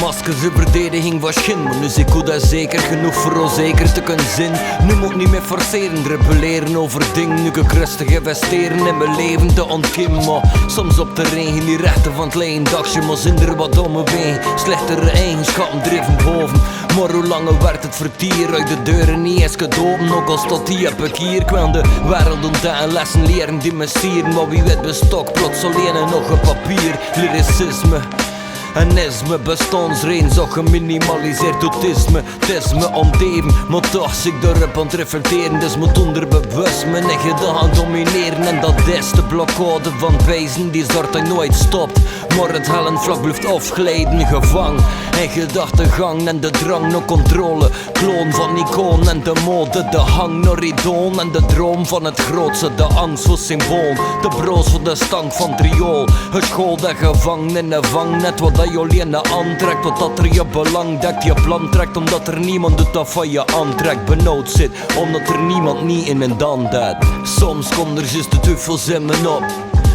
Maskers in verdediging van schijn, maar nu ik goed en zeker genoeg voor onzeker te kunnen zin. Nu moet niet meer forceren, rebelleren over dingen. Nu kan ik rustig investeren in mijn leven te ontkennen. Maar soms op de regen, die rechten van het leendagje, maar zinder wat domme wegen. Slechtere eigenschappen driven boven. Maar hoe langer werd het vertier uit de deuren niet eens gedopen. Ook al tot die heb ik hier kwam de wereld ontdekken, lessen leren die me sieren. Maar wie weet bestok plots alleen en nog een papier. Lyricisme en isme, bestaansreden zo geminimaliseerd autisme. Het is me omgeven, maar toch zie ik erop aan het reflecteren. Dus moet onderbewust mijn gedachten domineren. En dat is de blokkade van wijzen die zorgt dat nooit stopt. Maar het hellend vlak blijft afglijden, gevangen en gedachtegang en de drang naar controle. Kloon van icoon en de mode, de hang naar idool. En de droom van het grootste, de angst voor symbool. De broos voor de stank van triool. Het school dat gevangen in de vang, net wat dat je alleen aantrekt. Totdat er je belang dekt, je plan trekt. Omdat er niemand doet dat van je aantrekt. Benauwd zit, omdat er niemand niet in een dan deed. Soms komt er juist de twijfels in me op.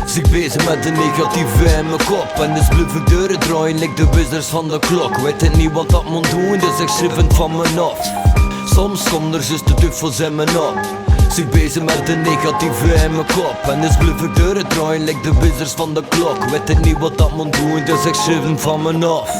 Zie ik bezig met de negatieve in mijn kop. En dus blijf ik deuren draaien, like de wizards van de klok. Weet het niet wat dat moet doen, dus ik schrijf het van me af. Soms komt er juist de twijfels in me op. Zie ik bezig met de negatieve in mijn kop. En dus blijf ik deuren draaien, like de wizards van de klok. Weet het niet wat dat moet doen, dus ik schrijf het van me af.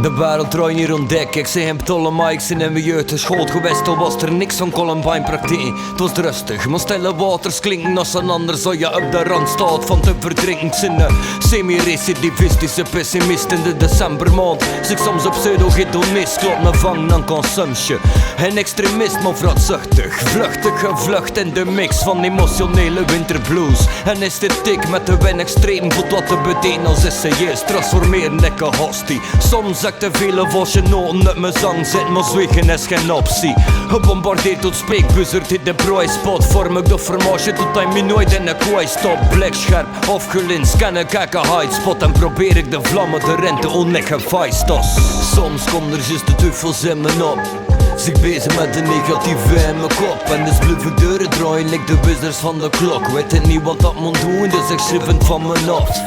De wereld draait hier ontdek. Ik zei hem Ptolemaics in mijn jeugd de school geweest. Toen was er niks van Columbine praktijk. Het was rustig, maar stille waters klinken als een ander. Zo je op de rand staat van te verdrinken. Zinnen semi-recidivistische pessimist in de decembermaand. Zie ik soms op pseudo-hedonist. Klopt me vangen aan consumptie. Een extremist maar vraatzuchtig. Vluchtig gevlucht in de mix van emotionele winterblues. En is dit tik met de weinig streden. Voelt wat te betekenen als essayist. Transformeren lekker hostie. Soms ik te veel voor je noten uit mijn zang zit, maar zwiegen is geen optie. Gebombardeerd tot spreekbuzzerd in de broeispot. Vorm ik de formage tot hij me nooit in de kooi stop. Blikscherp of gelins, scan ik een hidespot. En probeer ik de vlammen te rente onleggen feistos. Soms komt er juist de twijfels in me op. Zie ik bezig met de negatieve in mijn kop. En dus blijf ik deuren draaien, like de wizards van de klok. Weet het niet wat dat moet doen, dus ik schrijf het van me af.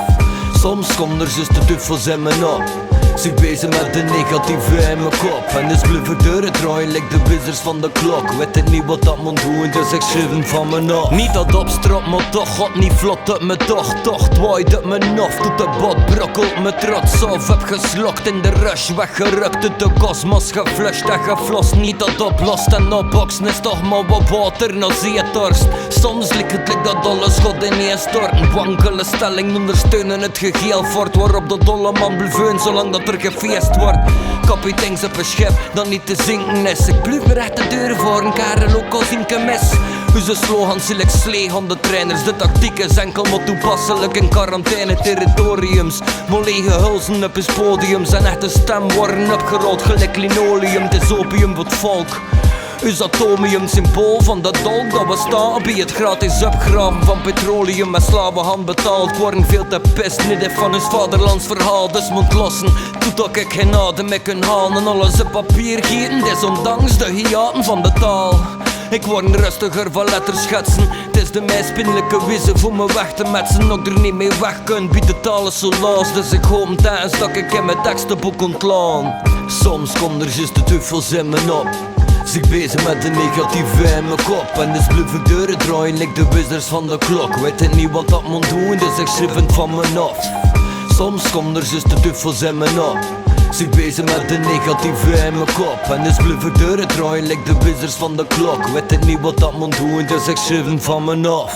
Soms komt er juist de twijfels in me op. Zie ik bezig met de negatieve in mijn kop. En dus blijf ik deuren draaien, like de wizards van de klok. Weet het niet wat dat moet doen, dus ik schrijf het van me af. Niet dat opstrot, maar toch gaat niet vlot uit me toch dwaait uit me af. Tot de bot brokkelt me trots af. Heb geslokt in de rush, weggerukt uit de kosmos. Geflushed en geflost, niet dat oplost. En opboksen is toch maar wat water, nou zie je dorst. Soms lijkt het like dat alles God ineens stort. Een wankele stelling ondersteunen het gegeel fort. Waarop de dolle man blijft zolang dat er gefeest wordt. Kapiteins op een schip dat niet te zinken is. Ik blijf me recht de deuren voor een karel ook als in mis. Onze slogan select slee aan de trainers. De tactiek is enkel maar toepasselijk in quarantaine territoriums. Maar lege hulzen op is podiums en echte stem worden opgerold gelijk linoleum. Het is opium voor het volk. Uw atomium, symbool van dat dolk dat we staan bij het gratis opgraven van petroleum met slavenhand betaald. Worden veel te pist, niet van ons vaderlands verhaal. Dus moet lossen, totdat ik geen adem meer kan halen. En alles op papier gieten, desondanks de hiaten van de taal. Ik word rustiger van letterschetsen. Het is de meest pijnlijke wijze voor me weg te metsen. Ook er niet mee weg kunt, biedt de taal zo los. Dus ik hoop tijdens dat ik in mijn tekstenboek ontlaan. Soms komt er juist de twijfels in me op. Zie ik bezig met de negatieve in mijn kop. En dus blijf ik deuren draaien, like de wizards van de klok. Weet het niet wat dat moet doen, dus ik schrijf het van me af. Soms komt er juist de twijfels in me op. Zie ik bezig met de negatieve in mijn kop. En dus blijf ik deuren draaien, like de wizards van de klok. Weet het niet wat dat moet doen, dus ik schrijf het van me af.